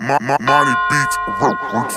Money Beats Records.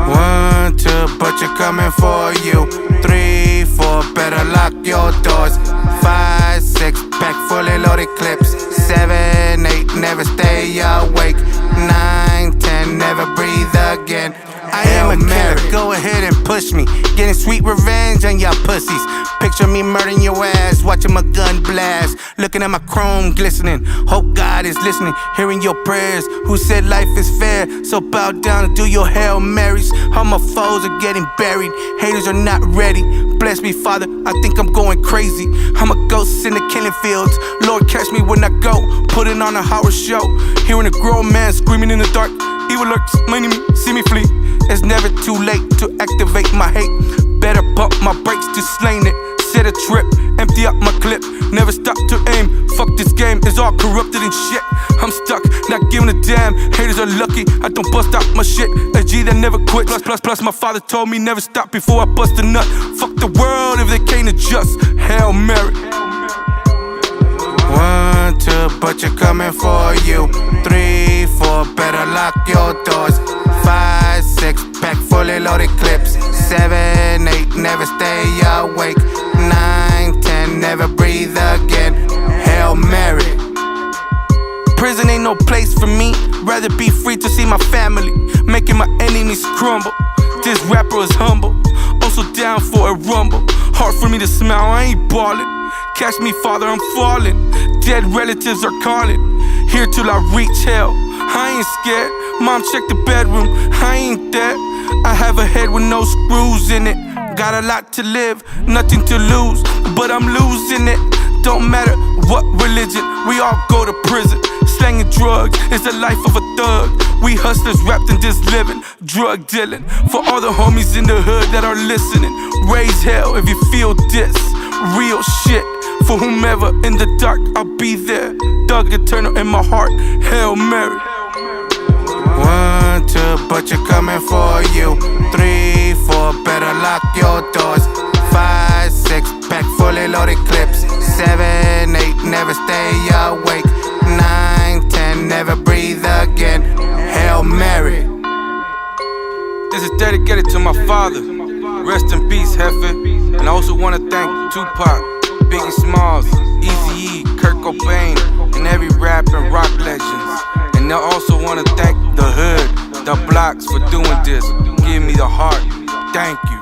1, 2, but you're coming for you. 3, 4, better lock your doors. 5, 6, pack fully loaded clips. 7, 8, never stay awake. 9, 10, never breathe again. I am a killer, go ahead and push me. Getting sweet revenge on y'all pussies. Picture me murdering your ass, watching my gun blast. Looking at my chrome glistening. Hope God is listening, hearing your prayers. Who said life is fair? So bow down and do your Hail Marys. All my foes are getting buried, haters are not ready. Bless me, Father, I think I'm going crazy. I'm a ghost in the killing fields. Lord, catch me when I go. Putting on a horror show. Hearing a grown man screaming in the dark. Evil lurks, my enemy, see me flee. It's never too late to activate my hate. Better pump my brakes to slain it. Set a trip, empty up my clip. Never stop to aim. Fuck this game, it's all corrupted and shit. I'm stuck, not giving a damn. Haters are lucky, I don't bust out my shit. A G that never quit. Plus, my father told me never stop before I bust a nut. Fuck the world if they can't adjust. Hail Mary. 1, 2, but you're coming for you. 3, 4, better lock your doors. 5, 6, pack fully loaded clips. 7, 8, never stay awake. 9, 10, never breathe again. Hail Mary. Prison ain't no place for me. Rather be free to see my family, making my enemies crumble. This rapper is humble, also down for a rumble. Hard for me to smile, I ain't ballin'. Catch me, Father, I'm falling. Dead relatives are calling. Here till I reach hell. I ain't scared. Mom, check the bedroom. I ain't dead. I have a head with no screws in it. Got a lot to live, nothing to lose, but I'm losing it. Don't matter what religion, we all go to prison. Slanging drugs is the life of a thug. We hustlers wrapped in this living, drug dealing. For all the homies in the hood that are listening, raise hell if you feel this. Real shit. For whomever in the dark, I'll be there. Thug eternal in my heart, Hail Mary. 1, 2, but you're coming for you. 3, 4, better lock your doors. 5, 6, pack fully loaded clips. 7, 8, never stay awake. 9, 10, never breathe again. Hail Mary. This is dedicated to my father. Rest in peace, Hefe. And I also want to thank Tupac, Biggie Smalls, Eazy-E, Kurt Cobain, and every rap and rock legends. And I also want to thank the hood, the blocks for doing this. Give me the heart. Thank you.